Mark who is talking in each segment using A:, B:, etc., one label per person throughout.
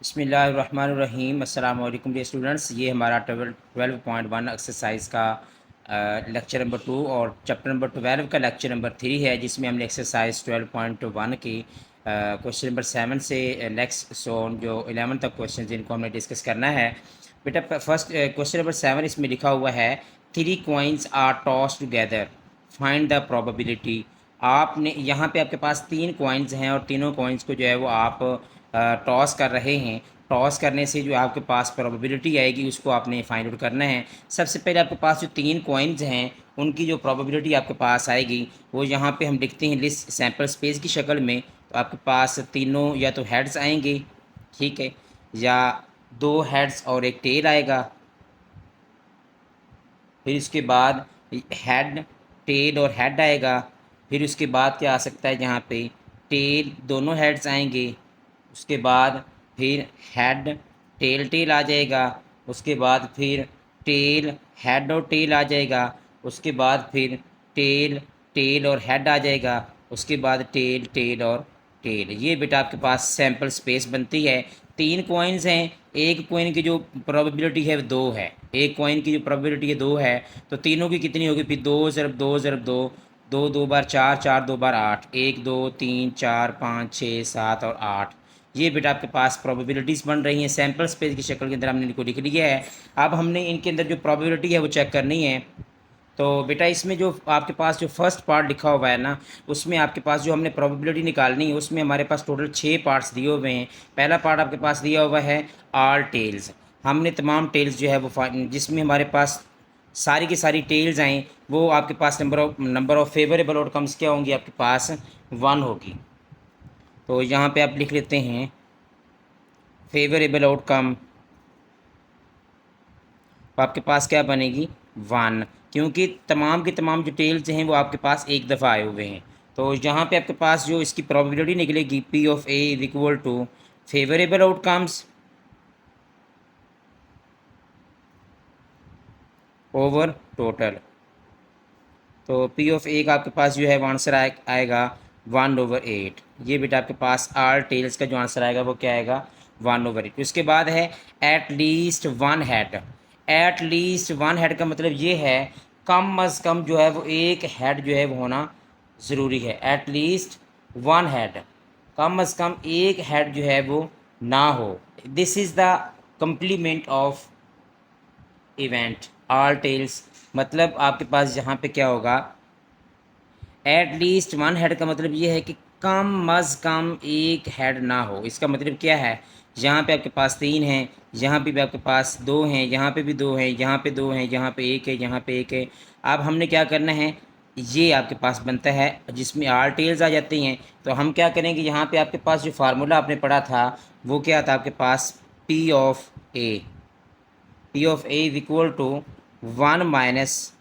A: बिस्मिल्लाहिर्रहमानिर्रहीम। अस्सलाम वालेकुम डियर स्टूडेंट्स। ये हमारा 12.1 एक्सरसाइज का लेक्चर नंबर 2 और चैप्टर नंबर 12 का लेक्चर नंबर 3 है, जिसमें हमने एक्सरसाइज 12.1 की क्वेश्चन नंबर 7 से नेक्स्ट सोन जो 11 तक क्वेश्चन जिनको हमने डिस्कस करना है। बेटा फर्स्ट क्वेश्चन नंबर 7 इसमें लिखा हुआ है 3 coins are toss together, find the probability. आपने यहाँ पे आपके पास 3 कॉइन्स हैं और तीनों कॉइन्स को जो है वो आप टॉस कर रहे हैं। टॉस करने से जो आपके पास प्रोबेबिलिटी आएगी उसको आपने फाइंड आउट करना है। सबसे पहले आपके पास जो 3 कॉइन्स हैं उनकी जो प्रोबेबिलिटी आपके पास आएगी वो यहाँ पे हम लिखते हैं लिस्ट सैम्पल स्पेस की शक्ल में। तो आपके पास तीनों या तो हेड्स आएंगे, ठीक है, या 2 हेड्स और एक टेल आएगा। फिर उसके बाद हेड, टेल और हेड आएगा। फिर उसके बाद क्या आ सकता है, यहाँ पे टेल, दोनों हेड्स आएंगे। उसके बाद फिर हेड टेल टेल आ जाएगा। उसके बाद फिर टेल हेड और टेल आ जाएगा। उसके बाद फिर टेल टेल और हेड आ जाएगा। उसके बाद टेल टेल और टेल। ये बेटा आपके पास सैम्पल स्पेस बनती है। 3 कॉइन्स हैं, एक कॉइन की जो प्रोबेबिलिटी है वो 2 है, एक कॉइन की जो प्रोबेबिलिटी है 2 है। तो तीनों की कितनी होगी, फिर 2 ज़रब 2 ज़रब 2, 2 2 बार 4, 4 2 बार 8, 1 2 3 4 5 6 7 और 8। ये बेटा आपके पास प्रोबेबिलिटीज़ बन रही हैं सैम्पल स्पेस की शक्ल के अंदर, हमने इनको लिख लिया है। अब हमने इनके अंदर जो प्रोबेबिलिटी है वो चेक करनी है। तो बेटा इसमें जो आपके पास जो फर्स्ट पार्ट लिखा हुआ है ना, उसमें आपके पास जो हमने प्रोबेबिलिटी निकालनी है उसमें हमारे पास टोटल 6 पार्ट्स दिए हुए हैं। पहला पार्ट आपके पास दिया हुआ है आल टेल्स। हमने तमाम टेल्स जो है वो जिसमें हमारे पास सारी की सारी टेल्स आएँ, वो आपके पास नंबर ऑफ फेवरेबल आउटकम्स क्या होंगी, आपके पास 1 होगी। तो यहाँ पे आप लिख लेते हैं फेवरेबल आउटकम, तो आपके पास क्या बनेगी 1, क्योंकि तमाम के तमाम जो टेल्स हैं वो आपके पास एक दफ़ा आए हुए हैं। तो यहाँ पे आपके पास जो इसकी प्रोबेबिलिटी निकलेगी P of A is equal to favourable outcomes over total. तो पी ऑफ ए का आपके पास जो है वो आंसर आएगा 1/8। ये बेटा आपके पास आर टेल्स का जो आंसर आएगा वो क्या आएगा 1/8। उसके बाद है eight least 1 head. Eight least 1 head का मतलब ये है कम अज़ कम जो है वो एक हेड जो है वो होना ज़रूरी है। एट लीस्ट 1 हेड, कम अज़ कम एक हेड जो है वो ना हो। This is the complement of event all tails. मतलब आपके पास यहाँ पे क्या होगा, एट लीस्ट 1 हेड का मतलब ये है कि कम अज़ कम एक हेड ना हो। इसका मतलब क्या है, यहाँ पे आपके पास 3 हैं, यहाँ पे भी आपके पास 2 हैं, यहाँ पे भी 2 हैं, यहाँ पे 2 हैं, यहाँ पे 1 है, यहाँ पे 1 है। अब हमने क्या करना है, ये आपके पास बनता है जिसमें आल टेल्स आ जाती हैं। तो हम क्या करेंगे, यहाँ पे आपके पास जो फार्मूला आपने पढ़ा था वो क्या था आपके पास, P of A. P of A is equal to 1 minus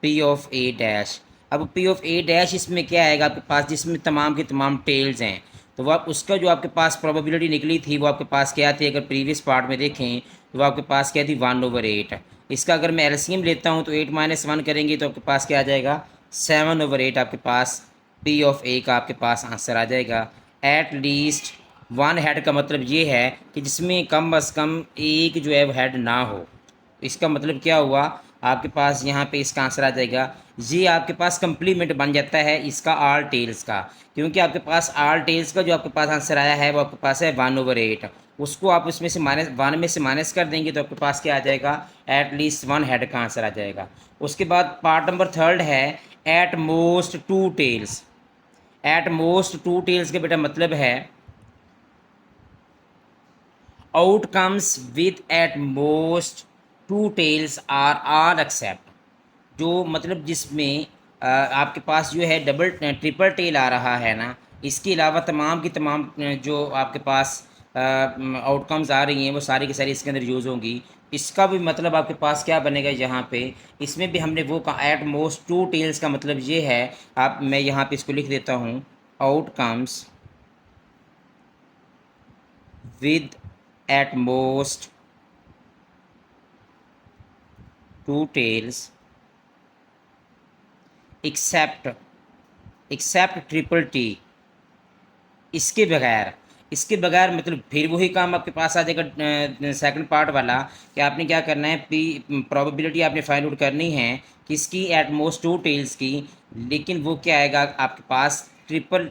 A: P of A dash. अब पी ऑफ ए डैश इसमें क्या आएगा आपके पास, जिसमें तमाम के तमाम टेल्स हैं। तो वो आप उसका जो आपके पास प्रोबेबिलिटी निकली थी वो आपके पास क्या थी, अगर प्रीवियस पार्ट में देखें तो वो आपके पास क्या थी 1/8। इसका अगर मैं एलसीएम लेता हूँ तो 8 - 1 करेंगे तो आपके पास क्या आ जाएगा 7/8। आपके पास पी ऑफ ए का आपके पास आंसर आ जाएगा। एट लीस्ट 1 हेड का मतलब ये है कि जिसमें कम अज़ कम एक जो है वो हेड ना हो। इसका मतलब क्या हुआ, आपके पास यहाँ पे इसका आंसर आ जाएगा। ये आपके पास कम्प्लीमेंट बन जाता है इसका आल टेल्स का, क्योंकि आपके पास आल टेल्स का जो आपके पास आंसर आया है वो आपके पास है 1/8। उसको आप उसमें से -1 में से माइनस कर देंगे तो आपके पास क्या आ जाएगा, एट लीस्ट 1 हेड का आंसर आ जाएगा। उसके बाद पार्ट नंबर 3 है at most 2 tails. At most 2 tails का बेटा मतलब है outcomes with at most 2 tails are all except. जो मतलब जिसमें आपके पास जो है डबल ट्रिपल टेल आ रहा है ना, इसके अलावा तमाम की तमाम जो आपके पास आउटकम्स आ रही हैं वो सारी की सारी इसके अंदर यूज़ होंगी। इसका भी मतलब आपके पास क्या बनेगा यहाँ पे, इसमें भी हमने वो कहा एट मोस्ट 2 टेल्स का मतलब ये है। आप मैं यहाँ पे इसको लिख देता हूँ, outcomes with at most 2 tails except triple T. इसके बगैर, इसके बगैर मतलब फिर वही काम आपके पास आ जाएगा सेकंड पार्ट वाला कि आपने क्या करना है, पी प्रोबेबिलिटी आपने फाइंड आउट करनी है किसकी, एट मोस्ट टू टेल्स की। लेकिन वो क्या आएगा आपके पास, ट्रिपल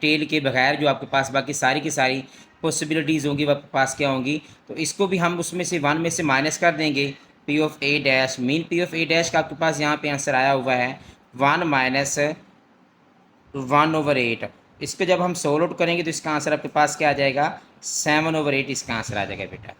A: टेल के बगैर जो आपके पास बाकी सारी की सारी पॉसिबिलिटीज़ होंगी वो आपके पास क्या होंगी। तो इसको भी हम उसमें से वन में से माइनस कर देंगे। P of A dash, mean P of A dash का आपके पास यहाँ पे आंसर आया हुआ है 1 माइनस 1/8। इसको जब हम सोल्व आउट करेंगे तो इसका आंसर आपके पास क्या आ जाएगा, 7/8 इसका आंसर आ जाएगा बेटा।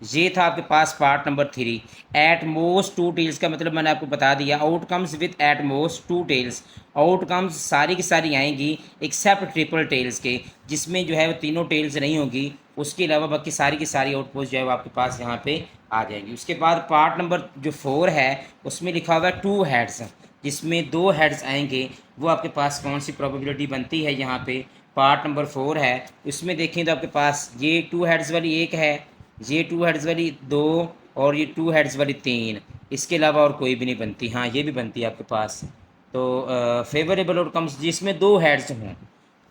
A: ये था आपके पास part number 3। At most two tails का मतलब मैंने आपको बता दिया, outcomes with at most two tails. Outcomes सारी की सारी आएंगी एक्सेप्ट ट्रिपल टेल्स के, जिसमें जो है वो तीनों टेल्स नहीं होगी, उसके अलावा बाकी सारी की सारी आउटपुट जो है वो आपके पास यहाँ पे आ जाएगी। उसके बाद पार्ट नंबर जो 4 है उसमें लिखा हुआ है 2 हेड्स, जिसमें 2 हेड्स आएंगे। वो आपके पास कौन सी प्रोबेबिलिटी बनती है, यहाँ पे पार्ट नंबर 4 है, उसमें देखें तो आपके पास ये 2 हेड्स वाली एक है, ये 2 हेड्स वाली 2, और ये 2 हेड्स वाली 3। इसके अलावा और कोई भी नहीं बनती। हाँ ये भी बनती है आपके पास। तो फेवरेबल आउटकम्स जिसमें 2 हेड्स हों,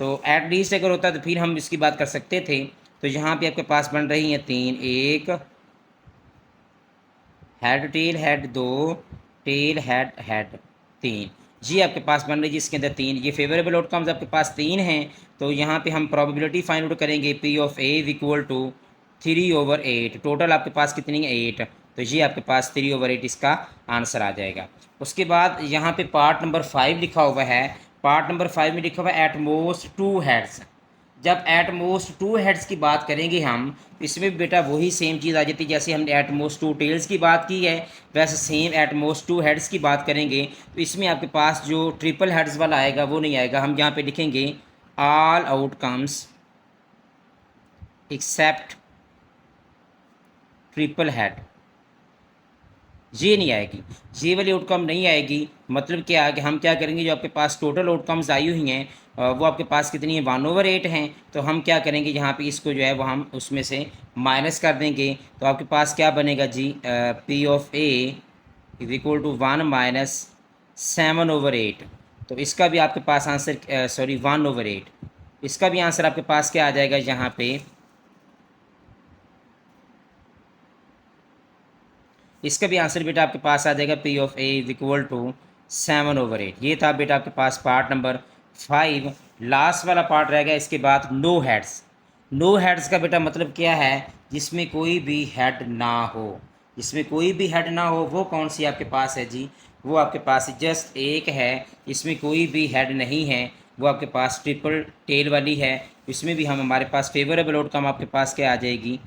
A: तो एट लीस्ट अगर होता तो फिर हम इसकी बात कर सकते थे। तो यहाँ पे आपके पास बन रही हैं 3, एक हेड 2, टेल हेड 3। जी आपके पास बन रही है जिसके अंदर 3, ये फेवरेबल आउटकम्स आपके पास 3 हैं। तो यहाँ पे हम प्रोबेबिलिटी फाइंड आउट करेंगे, P of A is equal to 3/8। Total आपके पास कितनी है, 8। तो ये आपके पास 3/8 इसका आंसर आ जाएगा। उसके बाद यहाँ पे पार्ट नंबर 5 लिखा हुआ है। पार्ट नंबर 5 में लिखा हुआ है एट मोस्ट 2 हेड्स। जब एट मोस्ट 2 हेड्स की बात करेंगे हम, तो इसमें भी बेटा वही सेम चीज़ आ जाती है जैसे हमने एट मोस्ट 2 टेल्स की बात की है, वैसे सेम एट मोस्ट 2 हेड्स की बात करेंगे। तो इसमें आपके पास जो ट्रिपल हेड्स वाला आएगा वो नहीं आएगा। हम यहाँ पे लिखेंगे all outcomes except triple head, ये नहीं आएगी, ये वाली आउटकम नहीं आएगी। मतलब क्या है कि हम क्या करेंगे, जो आपके पास टोटल आउटकम्स आई हुई हैं वो आपके पास कितनी है, 1/8 हैं। तो हम क्या करेंगे, यहाँ पे इसको जो है वो हम उसमें से माइनस कर देंगे। तो आपके पास क्या बनेगा जी, P of A is equal to 1 minus 7/8। तो इसका भी आपके पास आंसर, सॉरी 1/8, इसका भी आंसर आपके पास क्या आ जाएगा यहाँ पे, इसका भी आंसर बेटा आपके पास आ जाएगा, P of A is equal to 7/8। ये था बेटा आपके पास पार्ट नंबर 5। लास्ट वाला पार्ट रह गया इसके बाद, नो हेड्स। नो हेड्स का बेटा मतलब क्या है, जिसमें कोई भी हेड ना हो। जिसमें कोई भी हेड ना हो वो कौन सी आपके पास है जी, वो आपके पास जस्ट एक है, इसमें कोई भी हेड नहीं है, वो आपके पास ट्रिपल टेल वाली है। इसमें भी हम हमारे पास फेवरेबल आउटकम आपके पास क्या आ जाएगी,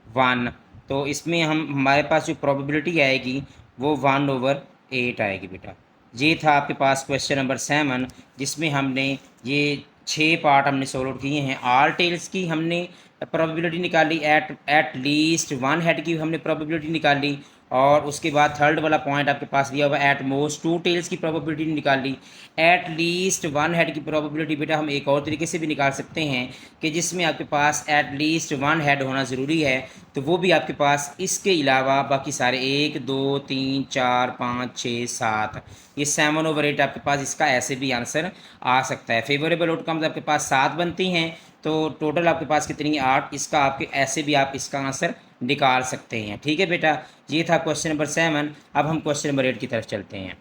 A: 1। तो इसमें हम हमारे पास जो प्रोबेबिलिटी आएगी वो 1/8 आएगी बेटा। ये था आपके पास क्वेश्चन नंबर 7, जिसमें हमने ये 6 पार्ट हमने सोल्व आउट किए हैं। ऑल टेल्स की हमने प्रोबेबिलिटी निकाली, एट लीस्ट 1 हेड की हमने प्रोबेबिलिटी निकाली, और उसके बाद थर्ड वाला पॉइंट आपके पास दिया हुआ एट मोस्ट 2 टेल्स की प्रोबेबिलिटी निकाली। एट लीस्ट 1 हेड की प्रोबेबिलिटी बेटा हम एक और तरीके से भी निकाल सकते हैं कि जिसमें आपके पास एट लीस्ट 1 हेड होना ज़रूरी है। तो वो भी आपके पास इसके अलावा बाकी सारे 1 2 3 4 5 6 7, ये 7/8 आपके पास इसका ऐसे भी आंसर आ सकता है। फेवरेबल आउटकम्स आपके पास 7 बनती हैं, तो टोटल आपके पास कितनी है, 8। इसका आपके ऐसे भी आप इसका आंसर निकाल सकते हैं। ठीक है बेटा, ये था क्वेश्चन नंबर 7। अब हम क्वेश्चन नंबर 8 की तरफ चलते हैं।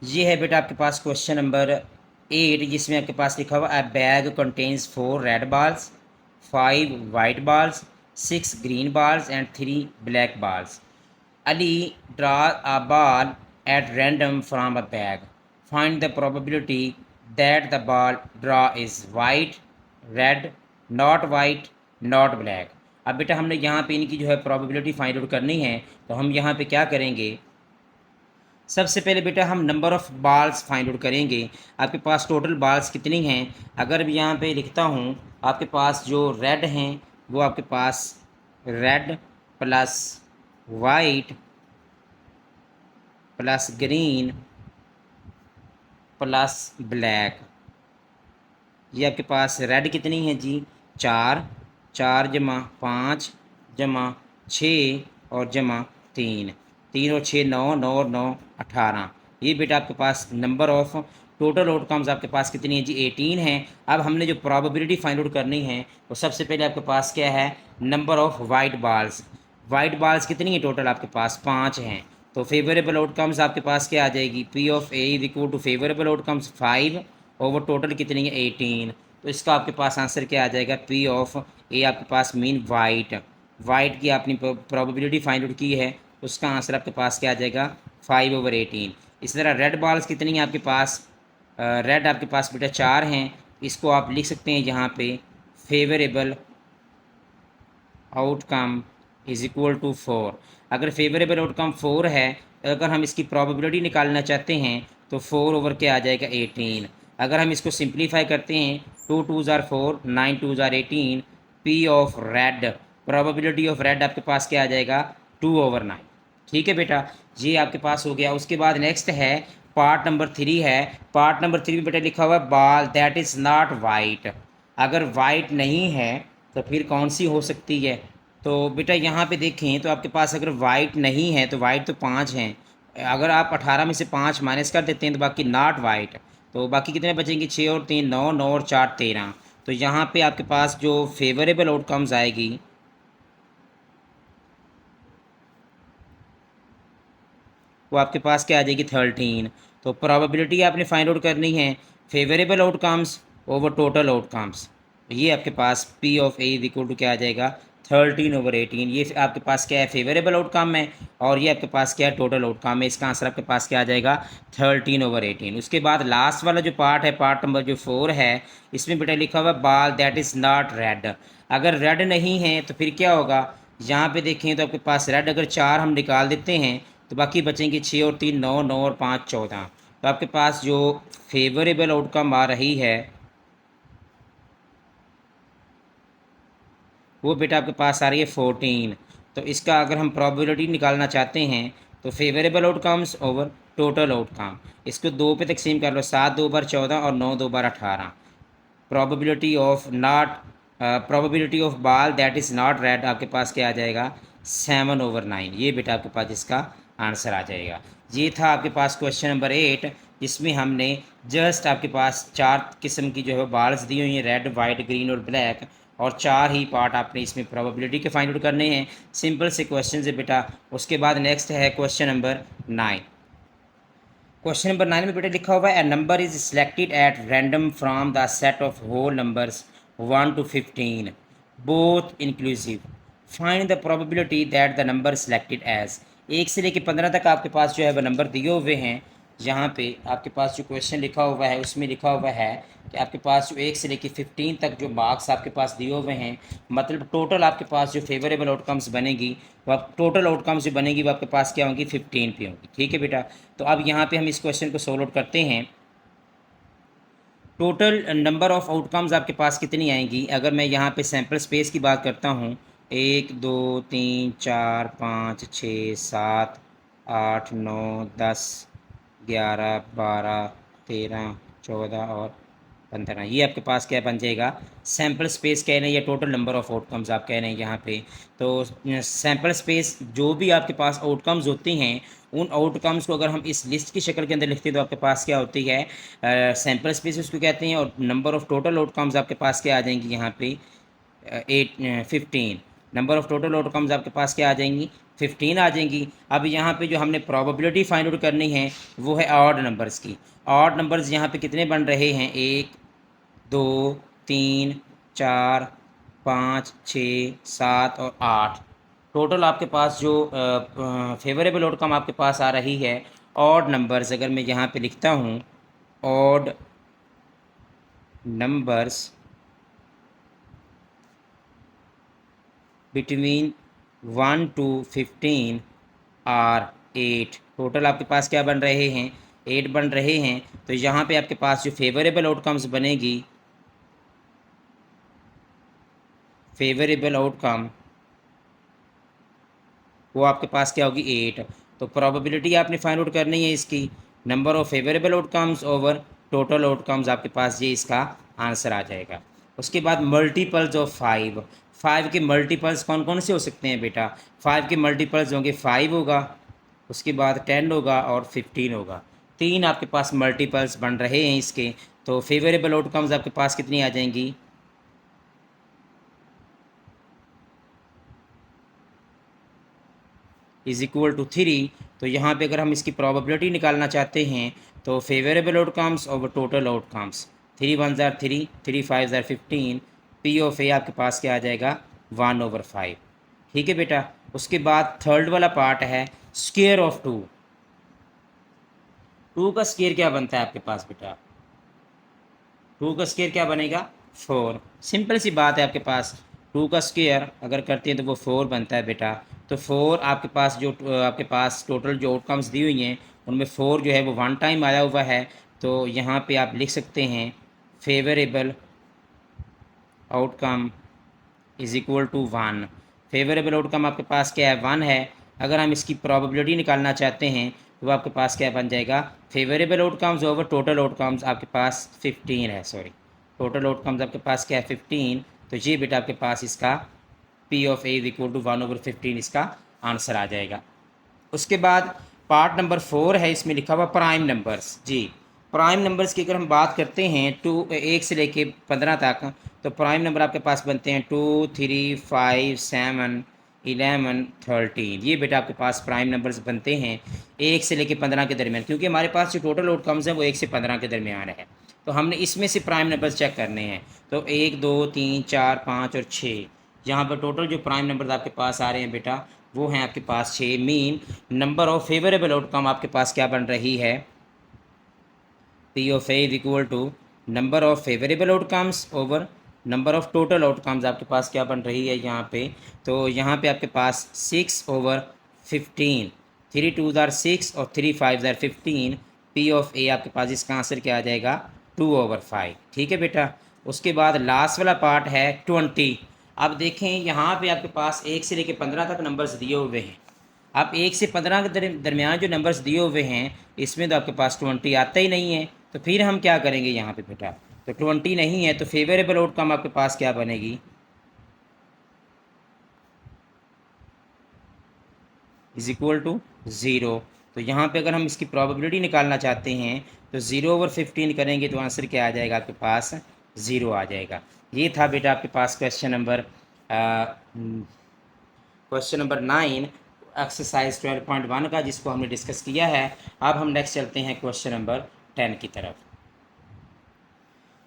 A: ये है बेटा आपके पास क्वेश्चन नंबर 8, जिसमें आपके पास लिखा हुआ, अ bag contains 4 red balls, 5 white balls, 6 green balls and 3 black balls. Ali draw a ball at random from a bag. Find the probability that the ball draw is white, red, not white, not black. अब बेटा हमने यहाँ पे इनकी जो है probability find out करनी है। तो हम यहाँ पे क्या करेंगे, सबसे पहले बेटा हम नंबर ऑफ़ बाल्स फाइंड आउट करेंगे। आपके पास टोटल बाल्स कितनी हैं, अगर मैं यहाँ पे लिखता हूँ, आपके पास जो रेड हैं वो आपके पास red plus white plus green plus black. ये आपके पास रेड कितनी है जी, 4, 4 जमा 5 जमा 6 और जमा 3, 3 और 6 9, 9 और 9 18। ये बेटा आपके पास नंबर ऑफ टोटल आउटकम्स आपके पास कितनी है जी 18 है। अब हमने जो प्रोबेबिलिटी फाइंड आउट करनी है तो सबसे पहले आपके पास क्या है नंबर ऑफ वाइट बाल्स। वाइट बाल्स कितनी है टोटल आपके पास 5 हैं। तो फेवरेबल आउटकम्स आपके पास क्या आ जाएगी P of A is equal to favourable outcomes 5 over total कितनी है 18। तो इसका आपके पास आंसर क्या आ जाएगा पी ऑफ ए आपके पास मीन वाइट। वाइट की आपने प्रोबेबिलिटी फाइंड आउट की है उसका आंसर आपके पास क्या आ जाएगा 5/18। इसी तरह रेड बॉल्स कितनी हैं आपके पास रेड आपके पास बेटा 4 हैं। इसको आप लिख सकते हैं यहाँ पे favourable outcome is equal to 4। अगर फेवरेबल आउटकम 4 है अगर हम इसकी प्रोबेबिलिटी निकालना चाहते हैं तो 4 ओवर क्या आ जाएगा 18। अगर हम इसको सिंप्लीफाई करते हैं 2 2s are 4 9 2s are 18 P of red probability of red आपके पास क्या आ जाएगा 2/9। ठीक है बेटा ये आपके पास हो गया। उसके बाद नेक्स्ट है पार्ट नंबर 3 है। पार्ट नंबर 3 में बेटा लिखा हुआ है ball that is not white. अगर वाइट नहीं है तो फिर कौन सी हो सकती है। तो बेटा यहाँ पे देखें तो आपके पास अगर वाइट नहीं है तो वाइट तो 5 हैं। अगर आप 18 में से 5 माइनस कर देते हैं तो बाकी नॉट वाइट। तो बाकी कितने बचेंगे 6 और 3 9 9 और 4 13। तो यहाँ पे आपके पास जो फेवरेबल आउटकम्स आएगी वो आपके पास क्या आ जाएगी 13। तो प्रोबेबिलिटी आपने फाइंड आउट करनी है favourable outcomes over total outcomes. ये आपके पास P of A is equal to क्या आ जाएगा 13/18। ये आपके पास क्या है फेवरेबल आउटकम है और ये आपके पास क्या है टोटल आउटकम है। इसका आंसर आपके पास क्या आ जाएगा 13/18। उसके बाद लास्ट वाला जो पार्ट है पार्ट नंबर जो 4 है इसमें बेटा लिखा हुआ बाल दैट इज़ नॉट रेड। अगर रेड नहीं है तो फिर क्या होगा यहाँ पे देखें तो आपके पास रेड अगर 4 हम निकाल देते हैं तो बाकी बचेंगे 6 और 3 9 9 और 5 14। तो आपके पास जो फेवरेबल आउटकम आ रही है वो बेटा आपके पास आ रही है 14। तो इसका अगर हम प्रोबेबिलिटी निकालना चाहते हैं तो favourable outcomes over total outcome इसको 2 पे तकसीम कर लो 7 2 बार 14 और 9 2 बार 18। Probability of not probability of बाल दैट इज़ नॉट रेड आपके पास क्या आ जाएगा 7/9। ये बेटा आपके पास इसका आंसर आ जाएगा। ये था आपके पास क्वेश्चन नंबर 8 जिसमें हमने जस्ट आपके पास 4 किस्म की जो है बाल्स दी हुई हैं रेड वाइट ग्रीन और ब्लैक और 4 ही पार्ट आपने इसमें प्रोबेबिलिटी के फाइंड आउट करने हैं। सिंपल से क्वेश्चन है बेटा। उसके बाद नेक्स्ट है क्वेश्चन नंबर 9। क्वेश्चन नंबर 9 में बेटा लिखा हुआ है A number is selected at random from the set of whole numbers 1 to 15 both inclusive find the probability that the number selected is. 1 से लेकर 15 तक आपके पास जो है वह नंबर दिए हुए हैं। यहाँ पे आपके पास जो क्वेश्चन लिखा हुआ है उसमें लिखा हुआ है कि आपके पास जो 1 से लेकर 15 तक जो मार्क्स आपके पास दिए हुए हैं मतलब टोटल आपके पास जो फेवरेबल आउटकम्स बनेगी वो टोटल आउटकम्स जो बनेगी वो आपके पास क्या होंगी 15 पे होंगी। ठीक है बेटा। तो अब यहाँ पे हम इस क्वेश्चन को सोल्व आउट करते हैं। टोटल नंबर ऑफ़ आउटकम्स आपके पास कितनी आएंगी अगर मैं यहाँ पे सैम्पल स्पेस की बात करता हूँ 1 2 3 4 5 6 7 8 9 10 11 12 13 14 और 15। ये आपके पास क्या बन जाएगा सैम्पल स्पेस कह रहे हैं या टोटल नंबर ऑफ़ आउटकम्स आप कह रहे हैं यहाँ पे। तो सैम्पल स्पेस जो भी आपके पास आउटकम्स होते हैं उन आउटकम्स को अगर हम इस लिस्ट की शक्ल के अंदर लिखते हैं तो आपके पास क्या होती है सैम्पल स्पेस उसको कहते हैं और नंबर ऑफ़ टोटल आउटकम्स आपके पास क्या आ जाएंगी यहाँ पे 15। नंबर ऑफ़ टोटल आउटकम्स आपके पास क्या आ जाएंगी 15 आ जाएंगी। अब यहाँ पे जो हमने प्रोबेबिलिटी फाइंड आउट करनी है वो है ऑड नंबर्स की। ऑड नंबर्स यहाँ पे कितने बन रहे हैं 1 2 3 4 5 6 7 और 8। टोटल आपके पास जो फेवरेबल आउटकम आपके पास आ रही है ऑड नंबर्स अगर मैं यहाँ पे लिखता हूँ odd numbers between 1 to 15 are 8। Total आपके पास क्या बन रहे हैं 8 बन रहे हैं। तो यहाँ पे आपके पास जो फेवरेबल आउटकम्स बनेगी फेवरेबल आउटकम वो आपके पास क्या होगी 8। तो प्रोबेबिलिटी आपने फाइंड आउट करनी है इसकी number of favourable outcomes over total outcomes आपके पास ये इसका आंसर आ जाएगा। उसके बाद मल्टीपल्स ऑफ 5 के मल्टीपल्स कौन कौन से हो सकते हैं बेटा 5 के मल्टीपल्स होंगे 5 होगा उसके बाद 10 होगा और 15 होगा। 3 आपके पास मल्टीपल्स बन रहे हैं इसके, तो फेवरेबल आउटकम्स आपके पास कितनी आ जाएंगी, इज इक्वल टू 3। तो यहाँ पे अगर हम इसकी प्रोबेबिलिटी निकालना चाहते हैं तो favourable outcomes over total outcomes, 3 1 ज़ार 3, 3 5 ज़ार 15, पी ऑफ ए आपके पास क्या आ जाएगा 1/5। ठीक है बेटा। उसके बाद थर्ड वाला पार्ट है स्क्वायर ऑफ 2। 2 का स्क्वायर क्या बनता है आपके पास बेटा, 2 का स्क्वायर क्या बनेगा 4। सिंपल सी बात है, आपके पास 2 का स्क्वायर अगर करते हैं तो वो 4 बनता है बेटा। तो 4 आपके पास जो आपके पास टोटल जो आउटकम्स दी हुई हैं उनमें 4 जो है वो वन टाइम आया हुआ है। तो यहाँ पे आप लिख सकते हैं favourable outcome is equal to 1। Favourable outcome आपके पास क्या है 1 है। अगर हम इसकी प्रोबेबिलिटी निकालना चाहते हैं तो आपके पास क्या बन जाएगा, favourable outcomes over total outcomes आपके पास 15 है, सॉरी टोटल आउटकम्स आपके पास क्या है 15। तो ये बेटा आपके पास इसका P of A is equal to 1/15 इसका आंसर आ जाएगा। उसके बाद पार्ट नंबर 4 है, इसमें लिखा हुआ प्राइम नंबर्स। जी, प्राइम नंबर्स की अगर हम बात करते हैं 1 से लेके 15 तक, तो प्राइम नंबर आपके पास बनते हैं 2 3 5 7 11 13। ये बेटा आपके पास प्राइम नंबर्स बनते हैं 1 से लेके 15 के दरमियान, क्योंकि हमारे पास जो टोटल आउटकम्स हैं वो 1 से 15 के दरमियान है। तो हमने इसमें से प्राइम नंबर्स चेक करने हैं। तो 1 2 3 4 5 और 6, यहाँ पर टोटल जो प्राइम नंबर्स आपके पास आ रहे हैं बेटा वो हैं आपके पास 6। Mean number of favourable outcome आपके पास क्या बन रही है, P of A is equal to number of favourable outcomes over number of total outcomes आपके पास क्या बन रही है यहाँ पे। तो यहाँ पे आपके पास 6/15, 3 2 ज़ार 6 और 3 5 ज़ार 15। पी ऑफ ए आपके पास इसका आंसर क्या आ जाएगा 2/5। ठीक है बेटा। उसके बाद लास्ट वाला पार्ट है 20। अब देखें यहाँ पे आपके पास 1 से लेकर 15 तक नंबर्स दिए हुए हैं। आप 1 से 15 के दरमियान जो नंबर्स दिए हुए हैं इसमें तो आपके पास 20 आता ही नहीं है। तो फिर हम क्या करेंगे यहाँ पे बेटा, तो 20 नहीं है तो फेवरेबल आउटकम आपके पास क्या बनेगी, इज इक्वल टू 0। तो यहाँ पे अगर हम इसकी प्रोबेबिलिटी निकालना चाहते हैं तो 0/15 करेंगे तो आंसर क्या आ जाएगा आपके पास 0 आ जाएगा। ये था बेटा आपके पास क्वेश्चन नंबर 9 एक्सरसाइज 12.1 का, जिसको हमने डिस्कस किया है। अब हम नेक्स्ट चलते हैं क्वेश्चन नंबर 10 की तरफ।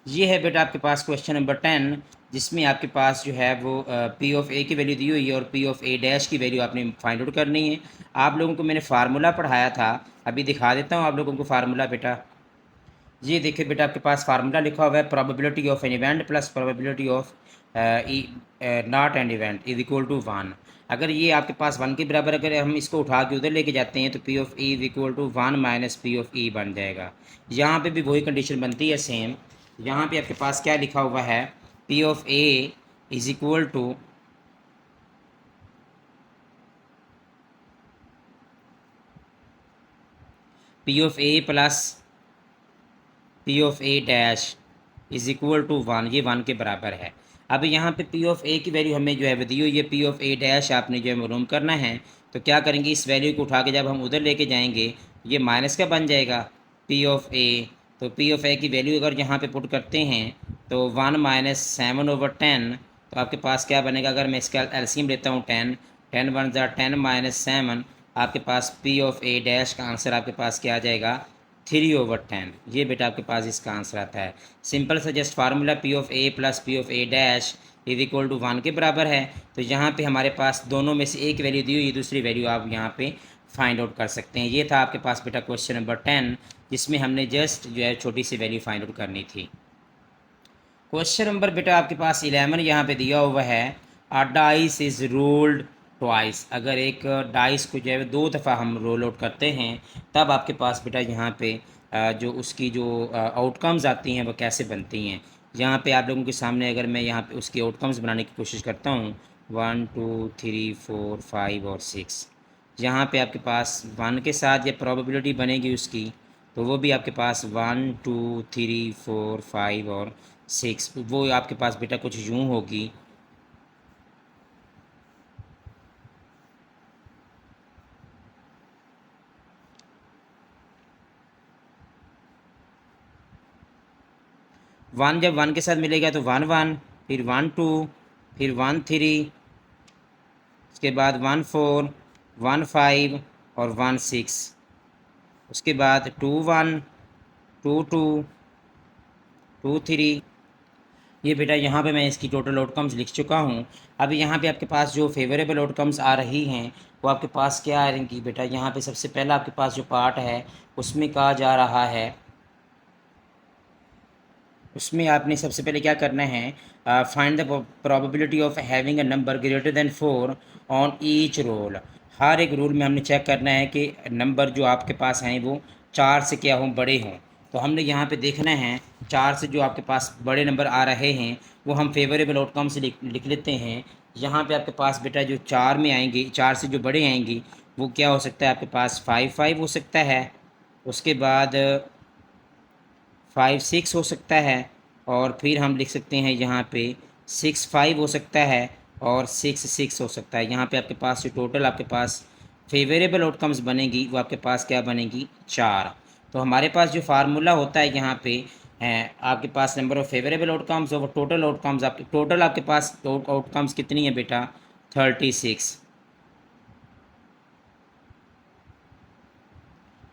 A: ये है बेटा आपके पास क्वेश्चन नंबर 10, जिसमें आपके पास जो है वो पी ऑफ ए की वैल्यू दी हुई है और पी ऑफ ए डैश की वैल्यू आपने फाइंड आउट करनी है। आप लोगों को मैंने फार्मूला पढ़ाया था, अभी दिखा देता हूँ आप लोगों को फार्मूला बेटा। ये देखिए बेटा आपके पास फार्मूला लिखा हुआ है, probability of an event plus probability of not an event is equal to 1। अगर ये आपके पास 1 के बराबर अगर हम इसको उठा के उधर लेके जाते हैं तो P of E is equal to 1 minus P of E बन जाएगा। यहाँ पे भी वही कंडीशन बनती है सेम। यहाँ पे आपके पास क्या लिखा हुआ है, P of A is equal to P of A plus P of A dash is equal to 1, ये 1 के बराबर है। अब यहाँ पे पी ऑफ ए की वैल्यू हमें जो है वो दी हुई है, पी ऑफ ए डैश आपने जो है मालूम करना है। तो क्या करेंगे, इस वैल्यू को उठा के जब हम उधर लेके जाएंगे ये माइनस का बन जाएगा पी ऑफ ए। तो पी ऑफ ए की वैल्यू अगर यहाँ पे पुट करते हैं तो 1 माइनस 7/10, तो आपके पास क्या बनेगा, अगर मैं इसका एलसीएम लेता हूँ 10, 10 1 ज़ा 10 माइनस 7, आपके पास पी ऑफ ए डैश का आंसर आपके पास क्या आ जाएगा 3/10। ये बेटा आपके पास इसका आंसर आता है। सिंपल सा just formula P of A plus P of A dash is equal to 1 के बराबर है। तो यहाँ पे हमारे पास दोनों में से एक वैल्यू दी हुई, दूसरी वैल्यू आप यहाँ पे फाइंड आउट कर सकते हैं। ये था आपके पास बेटा क्वेश्चन नंबर 10, जिसमें हमने जस्ट जो है छोटी सी वैल्यू फाइंड आउट करनी थी। क्वेश्चन नंबर बेटा आपके पास 11 यहाँ पे दिया हुआ है, अ डाइस इज रोल्ड ट्वाइस। अगर एक डाइस को जो है 2 दफ़ा हम रोल आउट करते हैं तब आपके पास बेटा यहाँ पे जो उसकी जो आउटकम्स आती हैं वो कैसे बनती हैं। यहाँ पे आप लोगों के सामने अगर मैं यहाँ पे उसकी आउटकम्स बनाने की कोशिश करता हूँ 1 2 3 4 5 और 6, यहाँ पे आपके पास 1 के साथ ये प्रोबेबिलिटी बनेगी उसकी, तो वो भी आपके पास 1 2 3 4 5 और 6, वो आपके पास बेटा कुछ यूँ होगी। 1 जब 1 के साथ मिलेगा तो 1 1, फिर 1 2, फिर 1 3, उसके बाद 1 4, 1 5 और 1 6, उसके बाद 2 1, 2 2, 2 3। ये बेटा यहाँ पे मैं इसकी टोटल आउटकम्स लिख चुका हूँ। अभी यहाँ पे आपके पास जो फेवरेबल आउटकम्स आ रही हैं वो आपके पास क्या आ रही बेटा, यहाँ पे सबसे पहला आपके पास जो पार्ट है उसमें कहा जा रहा है, उसमें आपने सबसे पहले क्या करना है, find the probability of having a number greater than 4 on each roll. हर एक रूल में हमने चेक करना है कि नंबर जो आपके पास हैं वो 4 से क्या हों, बड़े हों। तो हमने यहाँ पे देखना है 4 से जो आपके पास बड़े नंबर आ रहे हैं वो हम फेवरेबल आउटकम से लिख लेते हैं। यहाँ पे आपके पास बेटा जो 4 में आएंगे, 4 से जो बड़े आएंगी वो क्या हो सकता है, आपके पास 5 5 हो सकता है, उसके बाद 5 6 हो सकता है, और फिर हम लिख सकते हैं यहाँ पे 6 5 हो सकता है, और 6 6 हो सकता है। यहाँ पे आपके पास जो टोटल आपके पास फेवरेबल आउटकम्स बनेगी वो आपके पास क्या बनेगी, 4। तो हमारे पास जो फार्मूला होता है यहाँ पे है आपके पास नंबर ऑफ फेवरेबल आउटकम्स और टोटल आउटकम्स, आपके टोटल आपके पास आउटकम्स कितनी है बेटा, 36।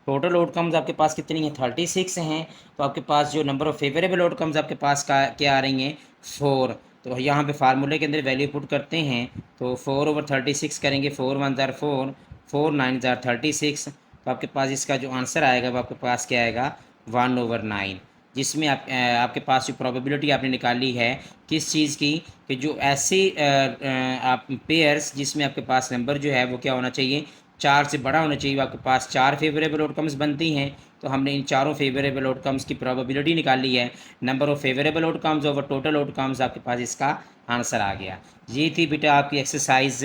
A: टोटल आउटकम्स आपके पास कितनी है, 36 हैं। तो आपके पास जो नंबर ऑफ फेवरेबल आउटकम्स आपके पास का क्या आ रही हैं, 4। तो यहाँ पे फार्मूले के अंदर वैल्यू पुट करते हैं तो 4/36 करेंगे, 4 1 ज़ार 4, 4 9 ज़ार 36। तो आपके पास इसका जो आंसर आएगा वो आपके पास क्या आएगा, 1/9, जिसमें आपके पास जो प्रोबेबिलिटी आपने निकाली है किस चीज़ की, कि जो ऐसे आप पेयर्स जिसमें आपके पास नंबर जो है वो क्या होना चाहिए, 4 से बड़ा होना चाहिए, आपके पास 4 फेवरेबल आउटकम्स बनती हैं। तो हमने इन चारों फेवरेबल आउटकम्स की प्रोबेबिलिटी निकाली है, number of favourable outcomes over total outcomes, आपके पास इसका आंसर आ गया। ये थी बेटा आपकी एक्सरसाइज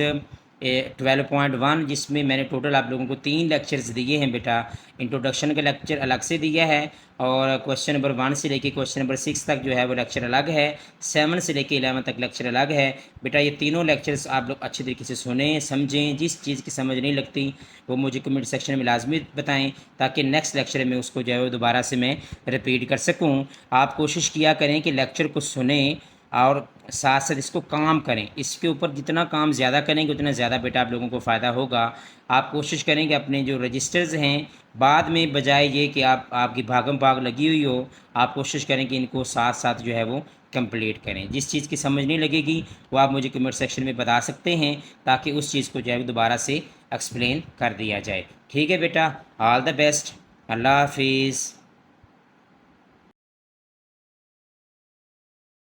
A: 12.1, जिसमें मैंने टोटल आप लोगों को 3 लेक्चर्स दिए हैं बेटा। इंट्रोडक्शन का लेक्चर अलग से दिया है, और क्वेश्चन नंबर 1 से लेके क्वेश्चन नंबर 6 तक जो है वो लेक्चर अलग है, 7 से लेके 11 तक लेक्चर अलग है। बेटा ये तीनों लेक्चर्स आप लोग अच्छे तरीके से सुने समझें, जिस चीज़ की समझ नहीं लगती वो मुझे कमेंट सेक्शन में लाजमी बताएं, ताकि नेक्स्ट लेक्चर में उसको जो है वो दोबारा से मैं रिपीट कर सकूं। आप कोशिश किया करें कि लेक्चर को सुने और साथ साथ इसको काम करें, इसके ऊपर जितना काम ज़्यादा करेंगे उतना ज़्यादा बेटा आप लोगों को फ़ायदा होगा। आप कोशिश करें कि अपने जो रजिस्टर्स हैं, बाद में बजाय ये कि आपकी भागम भाग लगी हुई हो, आप कोशिश करें कि इनको साथ साथ जो है वो कंप्लीट करें। जिस चीज़ की समझ नहीं लगेगी वो आप मुझे कमेंट सेक्शन में बता सकते हैं, ताकि उस चीज़ को जो है दोबारा से एक्सप्लेन कर दिया जाए। ठीक है बेटा, ऑल द बेस्ट, अल्लाह हाफिज़।